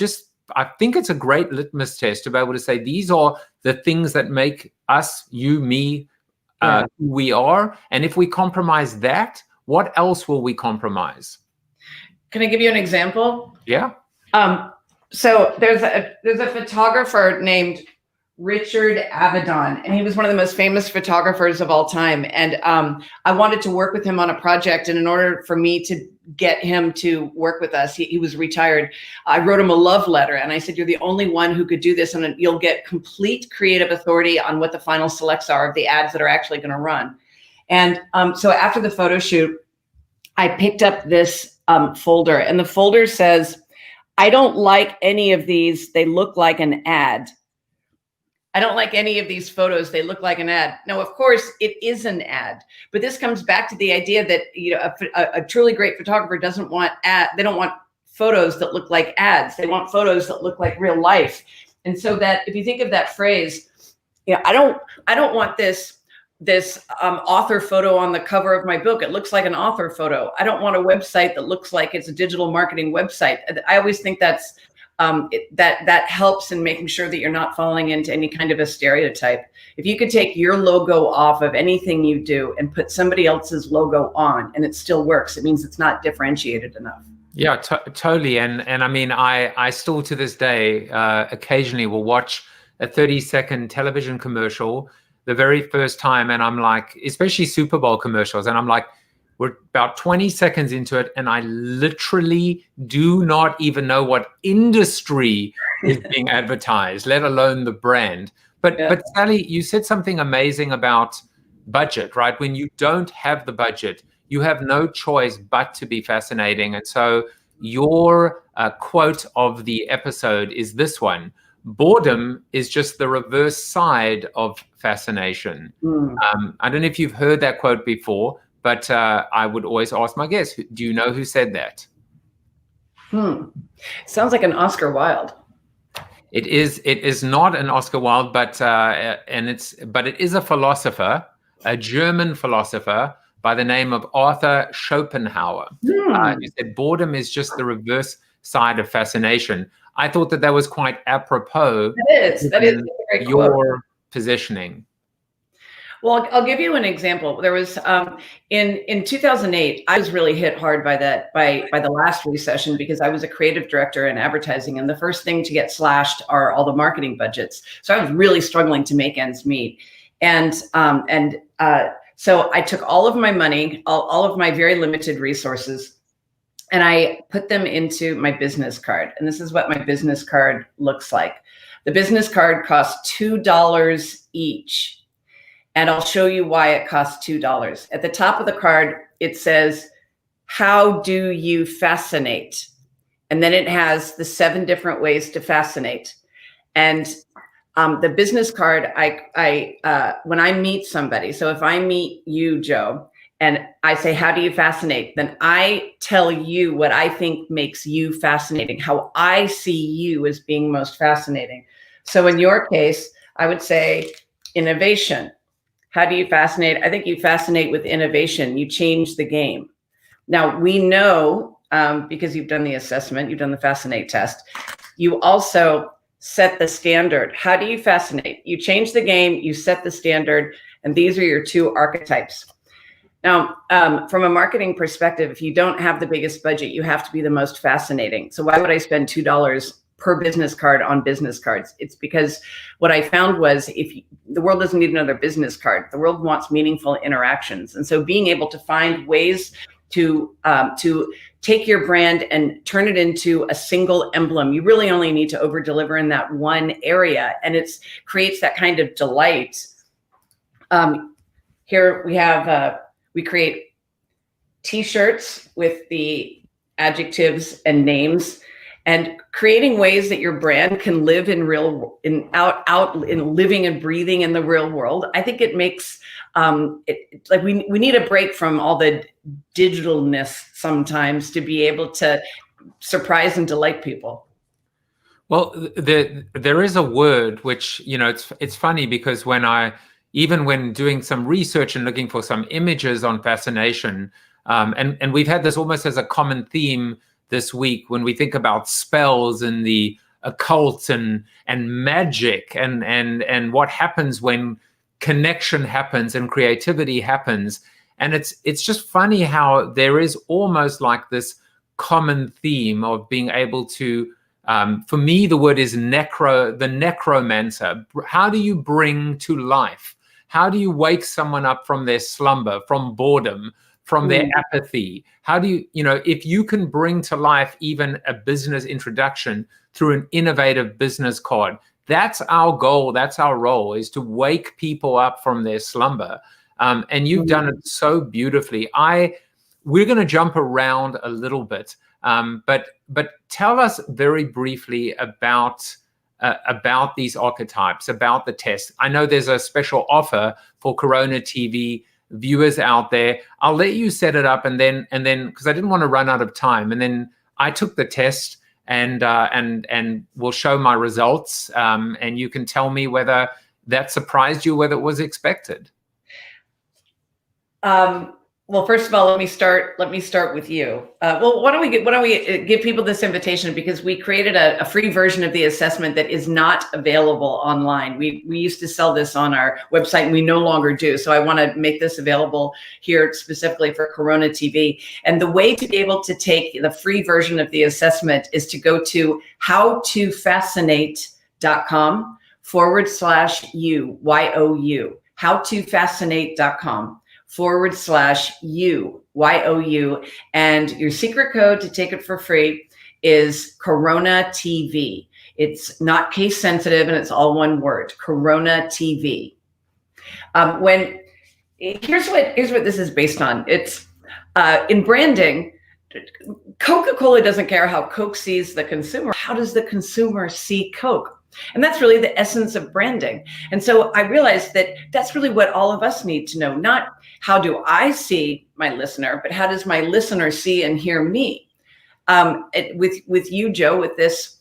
think it's a great litmus test to be able to say, these are the things that make us, you, me, who we are. And if we compromise that, what else will we compromise? Can I give you an example? Yeah. So there's a photographer named Richard Avedon, and he was one of the most famous photographers of all time. And I wanted to work with him on a project, and in order for me to get him to work with us, he was retired. I wrote him a love letter, and I said, you're the only one who could do this, and you'll get complete creative authority on what the final selects are of the ads that are actually going to run. And so after the photo shoot, I picked up this folder, and the folder says, I don't like any of these. They look like an ad. I don't like any of these photos. They look like an ad. Now, of course, it is an ad, but this comes back to the idea that a truly great photographer doesn't want they don't want photos that look like ads. They want photos that look like real life. And so that if you think of that phrase, I don't want this author photo on the cover of my book. It looks like an author photo. I don't want a website that looks like it's a digital marketing website. I always think that's that helps in making sure that you're not falling into any kind of a stereotype. If you could take your logo off of anything you do and put somebody else's logo on, and it still works, it means it's not differentiated enough. Yeah, totally. And I mean, I still to this day occasionally will watch a 30-second television commercial the very first time, and I'm like, especially Super Bowl commercials, and I'm like, we're about 20 seconds into it, and I literally do not even know what industry is being advertised, let alone the brand. But Sally, you said something amazing about budget, right? When you don't have the budget, you have no choice but to be fascinating. And so your quote of the episode is this one: boredom is just the reverse side of fascination. I don't know if you've heard that quote before, but I would always ask my guests, do you know who said that? Sounds like an Oscar Wilde. It is not an Oscar Wilde, but it is a philosopher, a German philosopher by the name of Arthur Schopenhauer. He said, boredom is just the reverse side of fascination. I thought that was quite apropos. That is a great your quote. positioning. Well, I'll give you an example. There was in 2008, I was really hit hard by the last recession because I was a creative director in advertising, and the first thing to get slashed are all the marketing budgets. So I was really struggling to make ends meet, and so I took all of my money, all of my very limited resources, and I put them into my business card. And this is what my business card looks like. The business card costs $2 each. And I'll show you why it costs $2. At the top of the card, it says, how do you fascinate? And then it has the 7 different ways to fascinate. And the business card, when I meet somebody, so if I meet you, Joe, and I say, how do you fascinate? Then I tell you what I think makes you fascinating, how I see you as being most fascinating. So in your case, I would say innovation. How do you fascinate? I think you fascinate with innovation. You change the game. Now, we know, because you've done the assessment, you've done the FASCINATE test, you also set the standard. How do you fascinate? You change the game, you set the standard, and these are your 2 archetypes. Now, from a marketing perspective, if you don't have the biggest budget, you have to be the most fascinating. So why would I spend $2 per business card on business cards? It's because what I found was the world doesn't need another business card. The world wants meaningful interactions. And so being able to find ways to take your brand and turn it into a single emblem, you really only need to over deliver in that one area. And it creates that kind of delight. Here we have, we create t-shirts with the adjectives and names, and creating ways that your brand can live in living and breathing in the real world. I think it makes like we need a break from all the digitalness sometimes to be able to surprise and delight people. Well, there is a word which, it's funny because even when doing some research and looking for some images on fascination, and we've had this almost as a common theme this week when we think about spells and the occult and magic and what happens when connection happens and creativity happens. And it's just funny how there is almost like this common theme of being able to, for me, the word is the necromancer. How do you bring to life? How do you wake someone up from their slumber, from boredom, from their apathy? How do you, if you can bring to life even a business introduction through an innovative business card, that's our goal, that's our role, is to wake people up from their slumber. And you've done it so beautifully. We're going to jump around a little bit, but tell us very briefly about these archetypes, about the test. I know there's a special offer for Corona TV viewers out there. I'll let you set it up, and then because I didn't want to run out of time, and then I took the test and we'll show my results, and you can tell me whether that surprised you, whether it was expected. Well, first of all, let me start with you. Well, why don't we give people this invitation, because we created a free version of the assessment that is not available online. We used to sell this on our website, and we no longer do. So I want to make this available here specifically for Corona TV. And the way to be able to take the free version of the assessment is to go to howtofascinate.com/you, YOU, howtofascinate.com/YOU, and your secret code to take it for free is Corona TV. It's not case sensitive, and it's all one word, Corona TV. Here's what this is based on. It's in branding. Coca-Cola doesn't care how Coke sees the consumer. How does the consumer see Coke? And that's really the essence of branding. And so I realized that that's really what all of us need to know. Not how do I see my listener, but how does my listener see and hear me? With you, Joe, with this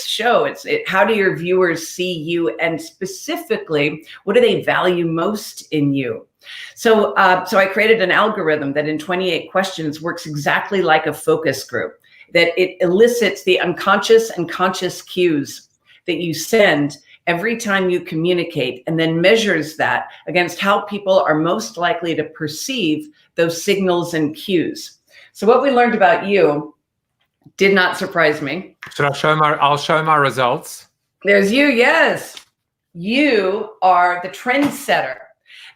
show, how do your viewers see you, and specifically, what do they value most in you? So I created an algorithm that in 28 questions works exactly like a focus group, that it elicits the unconscious and conscious cues that you send every time you communicate, and then measures that against how people are most likely to perceive those signals and cues. So what we learned about you did not surprise me. Should I show I'll show my results. There's you, yes. You are the trendsetter.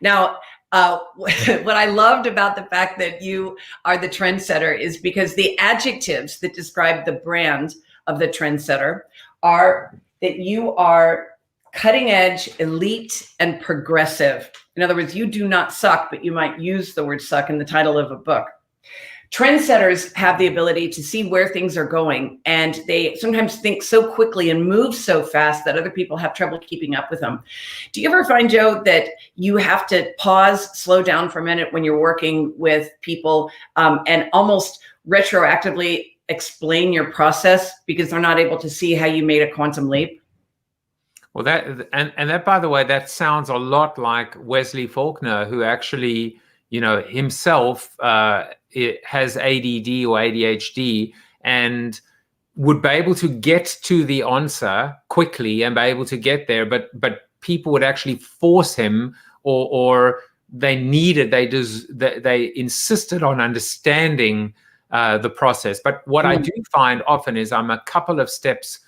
Now, what I loved about the fact that you are the trendsetter is because the adjectives that describe the brand of the trendsetter are that you are cutting edge, elite, and progressive. In other words, you do not suck, but you might use the word suck in the title of a book. Trendsetters have the ability to see where things are going, and they sometimes think so quickly and move so fast that other people have trouble keeping up with them. Do you ever find, Joe, that you have to pause, slow down for a minute when you're working with people and almost retroactively explain your process because they're not able to see how you made a quantum leap? Well, that, by the way, that sounds a lot like Wesley Faulkner, who actually, himself has ADD or ADHD and would be able to get to the answer quickly and be able to get there, but people would actually force him, or they insisted on understanding the process. But what I do find often is I'm a couple of steps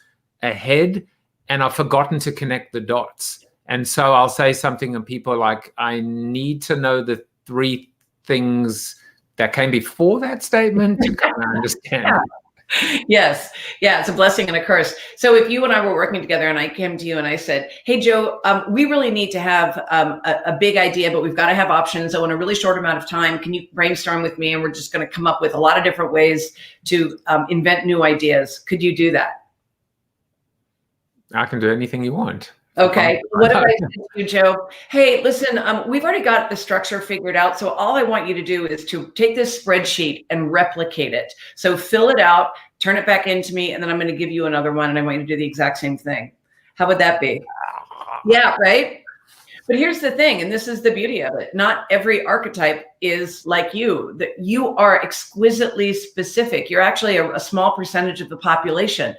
ahead and I've forgotten to connect the dots. And so I'll say something and people are like, I need to know the 3 things that came before that statement to kind of understand. Yes. Yeah, it's a blessing and a curse. So if you and I were working together and I came to you and I said, hey, Joe, we really need to have a big idea, but we've got to have options. So in a really short amount of time, can you brainstorm with me? And we're just going to come up with a lot of different ways to invent new ideas. Could you do that? I can do anything you want. Okay. What if I said to you, Joe, hey, listen, we've already got the structure figured out. So all I want you to do is to take this spreadsheet and replicate it. So fill it out, turn it back into me, and then I'm going to give you another one. And I want you to do the exact same thing. How would that be? Yeah, right? But here's the thing, and this is the beauty of it. Not every archetype is like you. That you are exquisitely specific. You're actually a small percentage of the population.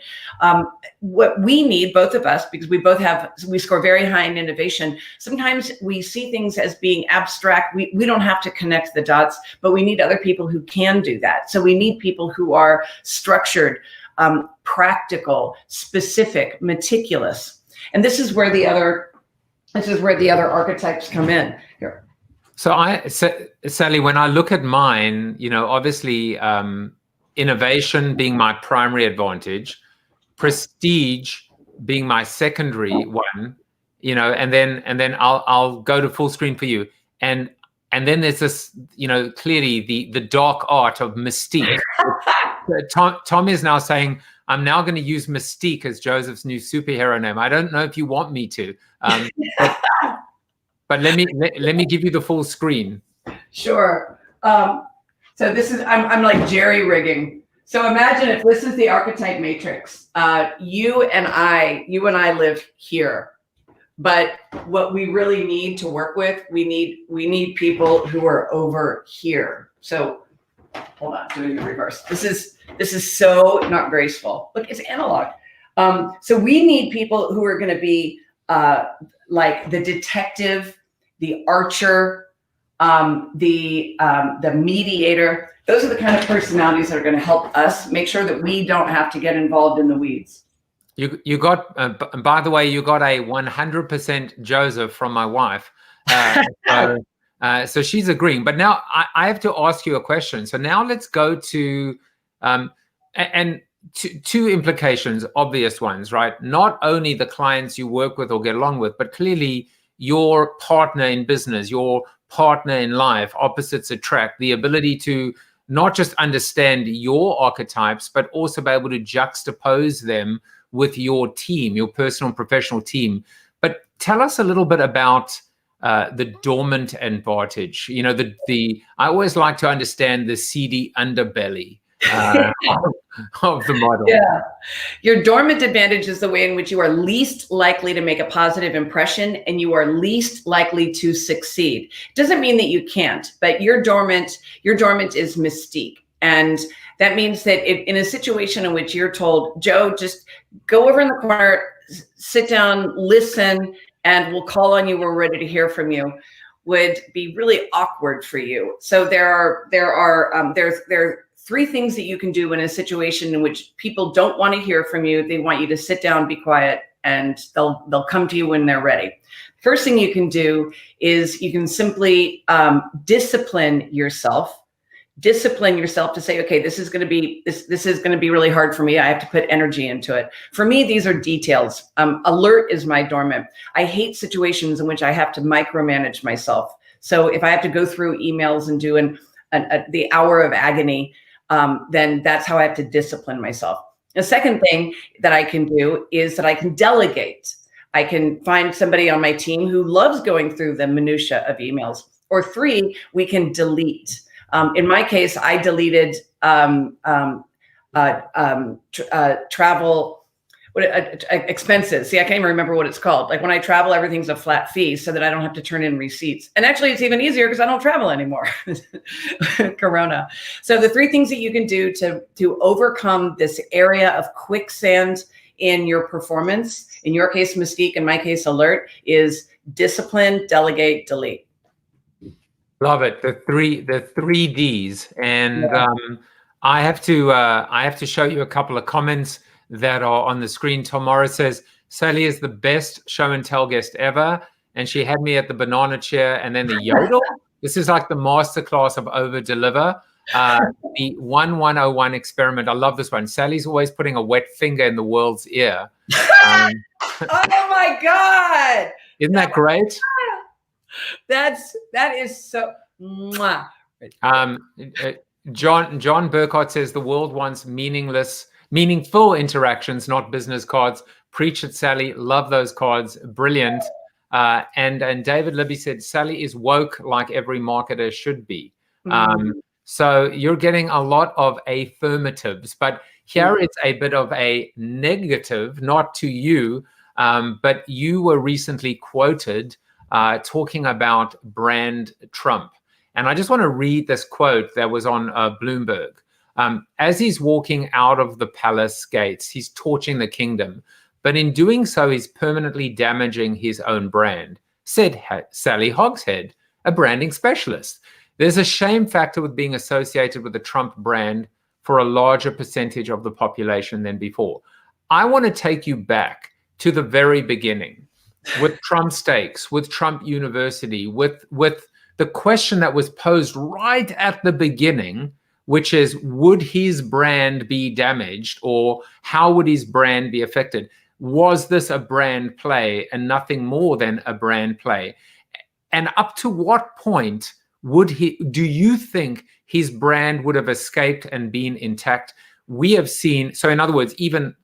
What we need, both of us, because we score very high in innovation. Sometimes we see things as being abstract. We don't have to connect the dots, but we need other people who can do that. So we need people who are structured, practical, specific, meticulous. And this is where the other archetypes come in here. So Sally, when I look at mine, obviously innovation being my primary advantage, prestige being my secondary one, and then I'll go to full screen for you. And then there's this, clearly the dark art of mystique. Tom is now saying, I'm now going to use Mystique as Joseph's new superhero name. I don't know if you want me to, but let me give you the full screen. Sure. So this is I'm like jerry rigging. So imagine if this is the archetype matrix. You and I live here, but what we really need to work with, we need people who are over here. So hold on, doing the reverse. This is so not graceful. Look, it's analog. So we need people who are going to be like the detective, the archer, the mediator. Those are the kind of personalities that are going to help us make sure that we don't have to get involved in the weeds. You got, by the way, you got a 100% Joseph from my wife. So she's agreeing. But now I have to ask you a question. So now let's go to, and two implications, obvious ones, right? Not only the clients you work with or get along with, but clearly your partner in business, your partner in life, opposites attract, the ability to not just understand your archetypes, but also be able to juxtapose them with your team, your personal and professional team. But tell us a little bit about the Dormant Advantage. I always like to understand the seedy underbelly of the model. Yeah. Your Dormant Advantage is the way in which you are least likely to make a positive impression and you are least likely to succeed. Doesn't mean that you can't, but your dormant is mystique. And that means that in a situation in which you're told, Joe, just go over in the corner, sit down, listen, and we'll call on you when we're ready to hear from you would be really awkward for you. So there are 3 things that you can do in a situation in which people don't want to hear from you. They want you to sit down, be quiet, and they'll come to you when they're ready. First thing you can do is you can simply discipline yourself to say, okay, this is going to be really hard for me. I have to put energy into it. For me, these are details. Alert is my dormant. I hate situations in which I have to micromanage myself. So if I have to go through emails and do the hour of agony, then that's how I have to discipline myself. The second thing that I can do is that I can delegate. I can find somebody on my team who loves going through the minutia of emails. Or 3, we can delete. In my case, I deleted travel expenses. See, I can't even remember what it's called. Like when I travel, everything's a flat fee so that I don't have to turn in receipts. And actually, it's even easier because I don't travel anymore. Corona. So the 3 things that you can do to overcome this area of quicksand in your performance, in your case, Mystique, in my case, Alert, is discipline, delegate, delete. Love it. The three Ds. And I have to show you a couple of comments that are on the screen. Tomorrow says, Sally is the best show and tell guest ever. And she had me at the banana chair and then the yodel. This is like the masterclass of over deliver. The 1101 experiment. I love this one. Sally's always putting a wet finger in the world's ear. Oh my God. Isn't that great? That is so. Mwah. John Burkhardt says the world wants meaningful interactions, not business cards. Preach it, Sally. Love those cards. Brilliant. And David Libby said Sally is woke like every marketer should be. So you're getting a lot of affirmatives, but here it's a bit of a negative, not to you, but you were recently quoted talking about brand Trump. And I just want to read this quote that was on Bloomberg. As he's walking out of the palace gates, he's torching the kingdom. But in doing so, he's permanently damaging his own brand, said Sally Hogshead, a branding specialist. There's a shame factor with being associated with the Trump brand for a larger percentage of the population than before. I want to take you back to the very beginning with Trump Steaks, with Trump University, with the question that was posed right at the beginning, which is, would his brand be damaged or how would his brand be affected? Was this a brand play and nothing more than a brand play? And up to what point do you think his brand would have escaped and been intact? We have seen, so in other words, even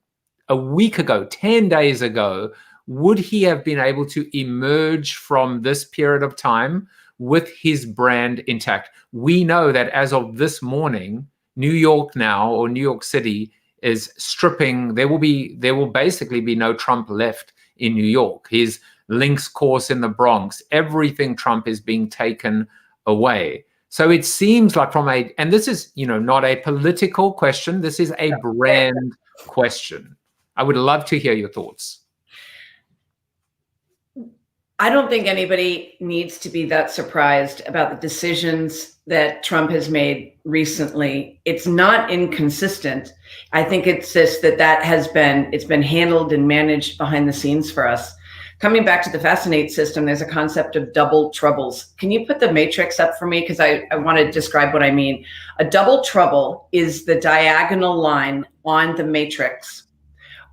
a week ago, 10 days ago, would he have been able to emerge from this period of time with his brand intact? We know that as of this morning, New York now, or New York City, is stripping. There will basically be no Trump left in New York. His links course in the Bronx, everything Trump is being taken away. So it seems like and this is, not a political question. This is a brand question. I would love to hear your thoughts. I don't think anybody needs to be that surprised about the decisions that Trump has made recently. It's not inconsistent. I think it's just it's been handled and managed behind the scenes for us. Coming back to the FASCINATE system, there's a concept of double troubles. Can you put the matrix up for me? Because I want to describe what I mean. A double trouble is the diagonal line on the matrix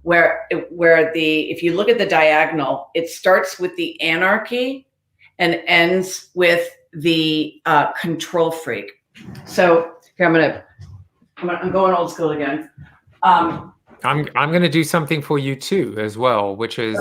where if you look at the diagonal, it starts with the anarchy and ends with the control freak. So here I'm going old school again. I'm going to do something for you too as well, which is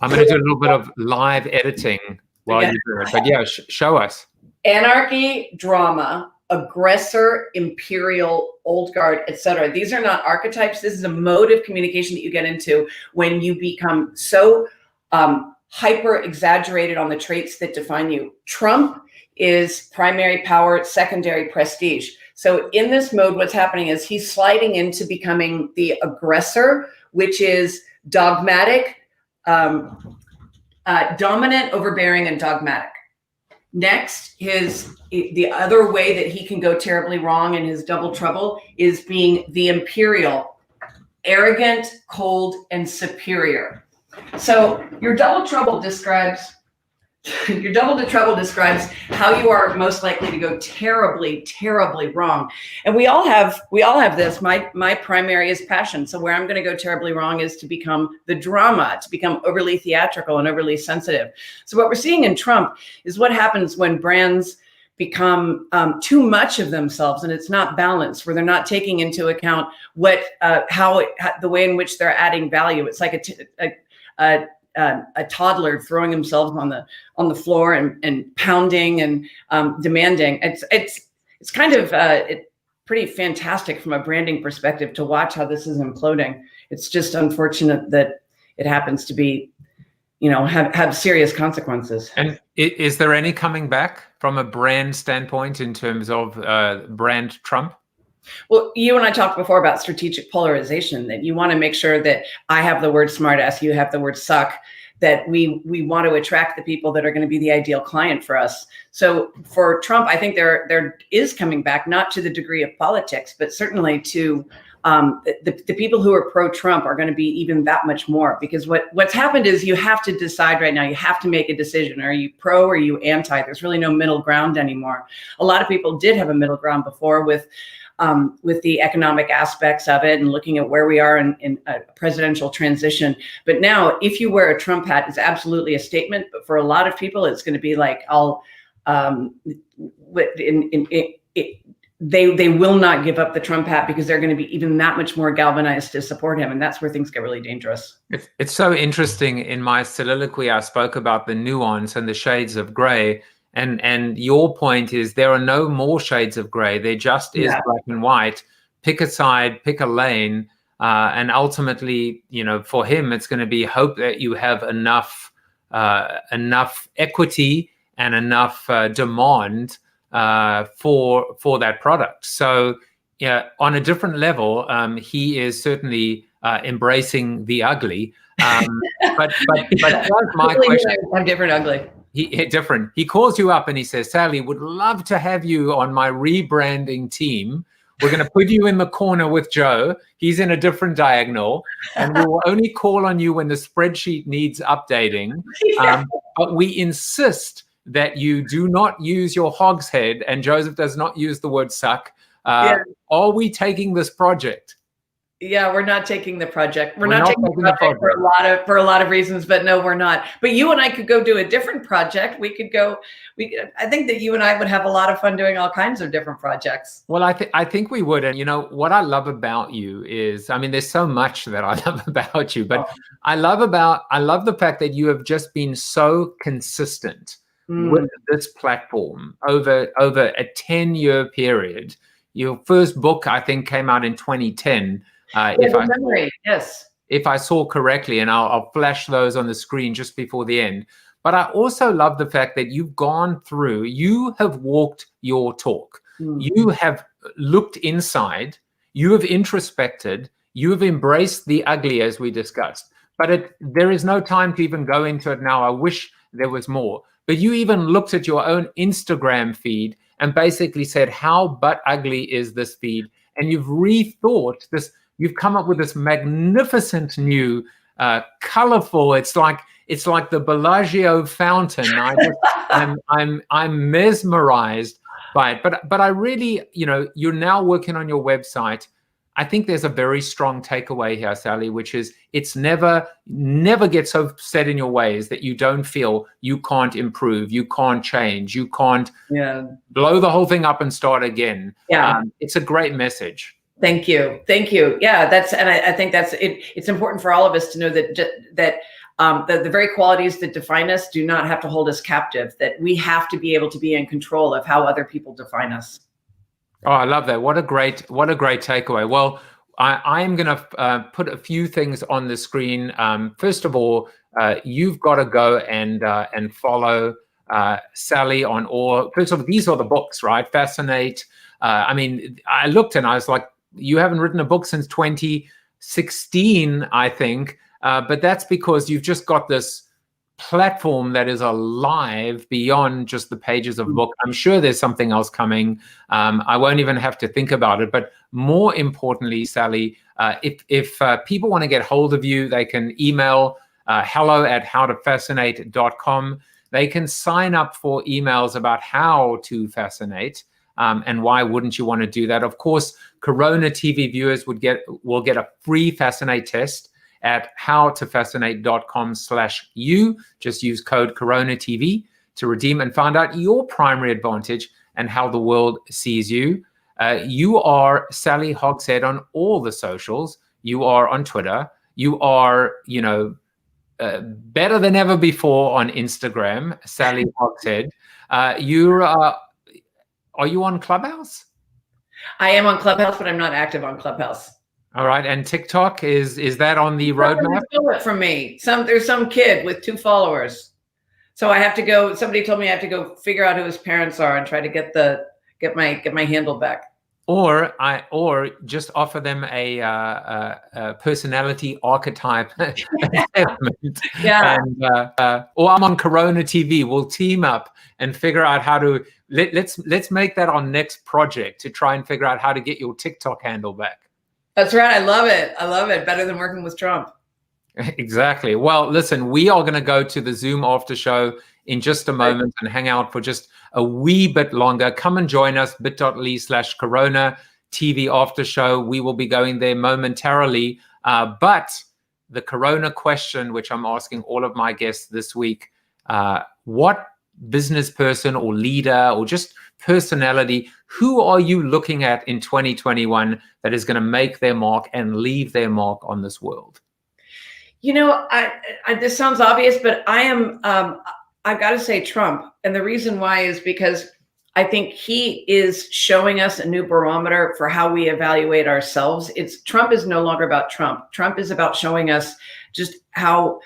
I'm going to do a little bit of live editing while you do it. But yeah, show us. Anarchy, drama, aggressor, imperial, old guard, etc. These are not archetypes. This is a mode of communication that you get into when you become so hyper exaggerated on the traits that define you. Trump is primary power, secondary prestige. So in this mode, what's happening is he's sliding into becoming the aggressor which is dogmatic, dominant, overbearing, and dogmatic. Next, the other way that he can go terribly wrong in his double trouble is being the imperial, arrogant, cold, and superior. So your double trouble describes how you are most likely to go terribly, terribly wrong. And we all have this. My primary is passion. So where I'm going to go terribly wrong is to become the drama, to become overly theatrical and overly sensitive. So what we're seeing in Trump is what happens when brands become too much of themselves, and it's not balanced, where they're not taking into account the way in which they're adding value. It's like a toddler throwing themselves on the floor and pounding and demanding. It's kind of pretty fantastic from a branding perspective to watch how this is imploding. It's just unfortunate that it happens to be, have serious consequences. And is there any coming back from a brand standpoint in terms of brand Trump? Well, you and I talked before about strategic polarization, that you want to make sure that I have the word smartass, you have the word suck, that we want to attract the people that are going to be the ideal client for us. So for Trump, I think there is coming back, not to the degree of politics, but certainly to the people who are pro-Trump are going to be even that much more, because what's happened is you have to decide right now. You have to make a decision. Are you pro or are you anti? There's really no middle ground anymore. A lot of people did have a middle ground before with the economic aspects of it and looking at where we are in a presidential transition. But now, if you wear a Trump hat, it's absolutely a statement. But for a lot of people, it's going to be like, they will not give up the Trump hat, because they're going to be even that much more galvanized to support him. And that's where things get really dangerous. It's so interesting. In my soliloquy, I spoke about the nuance and the shades of gray. And your point is there are no more shades of gray. There just is black and white. Pick a side, pick a lane. And ultimately, for him, it's going to be hope that you have enough equity and enough demand for that product. So on a different level, he is certainly embracing the ugly. But here's my question. I'm different ugly. He calls you up and he says, Sally, would love to have you on my rebranding team. We're going to put you in the corner with Joe. He's in a different diagonal, and we will only call on you when the spreadsheet needs updating. But we insist that you do not use your hogshead, and Joseph does not use the word suck. Are we taking this project? Yeah, we're not taking the project. We're not taking the project for a lot of reasons, but no, we're not. But you and I could go do a different project. I think that you and I would have a lot of fun doing all kinds of different projects. Well, I think we would. And what I love about you is, there's so much that I love about you, but I love the fact that you have just been so consistent with this platform over a 10-year period. Your first book, I think, came out in 2010. If I saw correctly, and I'll flash those on the screen just before the end. But I also love the fact that you have walked your talk. You have looked inside, you have introspected, you have embraced the ugly, as we discussed. But there is no time to even go into it now. I wish there was more. But you even looked at your own Instagram feed and basically said, how butt ugly is this feed? And you've rethought this. You've come up with this magnificent new, colorful. It's like the Bellagio fountain. I'm mesmerized by it. But I really, you're now working on your website. I think there's a very strong takeaway here, Sally, which is it's never get so set in your ways that you don't feel you can't improve, you can't change, you can't blow the whole thing up and start again. It's a great message. Thank you. Yeah, I think that's it. It's important for all of us to know that the very qualities that define us do not have to hold us captive, that we have to be able to be in control of how other people define us. Oh, I love that. What a great takeaway. Well, I'm going to put a few things on the screen. First of all, you've got to go and follow Sally on all. First of all, these are the books, right? Fascinate. I looked and I was like, you haven't written a book since 20. 16, I think. But that's because you've just got this platform that is alive beyond just the pages of a book. I'm sure there's something else coming. I won't even have to think about it. But more importantly, Sally, if people want to get hold of you, they can email hello@howtofascinate.com. They can sign up for emails about how to fascinate. And why wouldn't you want to do that? Of course, Corona TV viewers will get a free Fascinate test at howtofascinate.com/you. Just use code Corona TV to redeem and find out your primary advantage and how the world sees you. You are Sally Hogshead on all the socials. You are on Twitter. You are, better than ever before on Instagram, Sally Hogshead. Are you on Clubhouse? I am on Clubhouse, but I'm not active on Clubhouse. All right, and TikTok, is that on the roadmap? Stole it from me. There's some kid with 2 followers, so I have to go. Somebody told me I have to go figure out who his parents are and try to get my handle back. Or just offer them a personality archetype assessment. Yeah. And, or I'm on Corona TV. We'll team up and figure out how to let's make that our next project, to try and figure out how to get your TikTok handle back. That's right. I love it. Better than working with Trump. Exactly. Well, listen, we are going to go to the Zoom after show in just a moment and hang out for just a wee bit longer. Come and join us, bit.ly/Corona TV after show. We will be going there momentarily. But the Corona question, which I'm asking all of my guests this week, what business person or leader or just personality, who are you looking at in 2021 that is going to make their mark and leave their mark on this world? This sounds obvious, but I've got to say Trump. And the reason why is because I think he is showing us a new barometer for how we evaluate ourselves. Trump is no longer about Trump. Trump is about showing us just how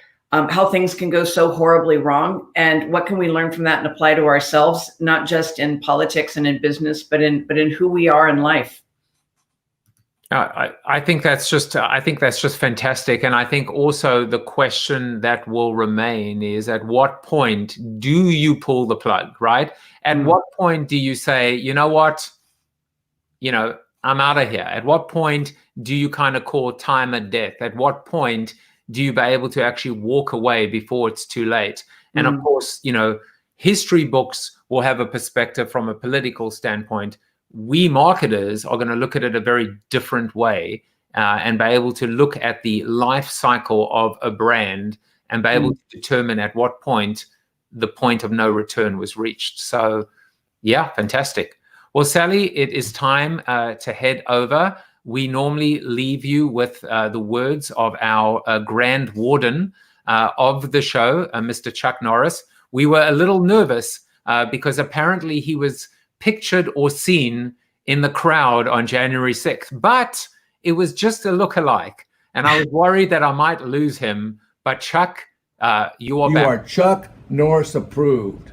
things can go so horribly wrong, and what can we learn from that and apply to ourselves, not just in politics and in business, but in who we are in life. I think that's just fantastic. And I think also the question that will remain is, at what point do you pull the plug, right? At what point do you say, you know what, I'm out of here? At what point do you kind of call time a death? At what point do you be able to actually walk away before it's too late? And of course, history books will have a perspective from a political standpoint. We marketers are going to look at it a very different way, and be able to look at the life cycle of a brand and be able to determine at what point the point of no return was reached. So yeah, fantastic. Well, Sally, it is time to head over. We normally leave you with the words of our grand warden of the show, Mr. Chuck Norris. We were a little nervous because apparently he was pictured or seen in the crowd on January 6th, but it was just a look-alike. And I was worried that I might lose him. But Chuck, you are back. You are Chuck Norris approved.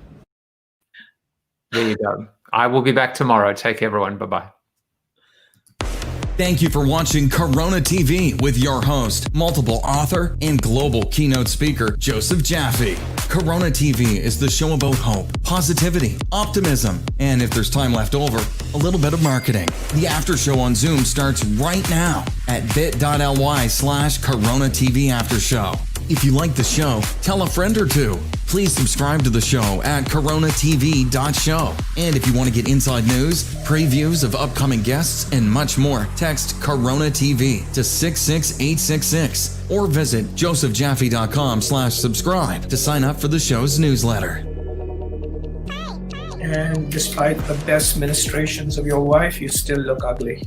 There you go. I will be back tomorrow. Take care, everyone. Bye-bye. Thank you for watching Corona TV with your host, multiple author and global keynote speaker, Joseph Jaffe. Corona TV is the show about hope, positivity, optimism, and if there's time left over, a little bit of marketing. The after show on Zoom starts right now at bit.ly/Corona TV After Show. If you like the show, tell a friend or two. Please subscribe to the show at coronatv.show. And if you want to get inside news, previews of upcoming guests, and much more, text Corona TV to 66866 or visit josephjaffe.com/subscribe to sign up for the show's newsletter. And despite the best ministrations of your wife, you still look ugly.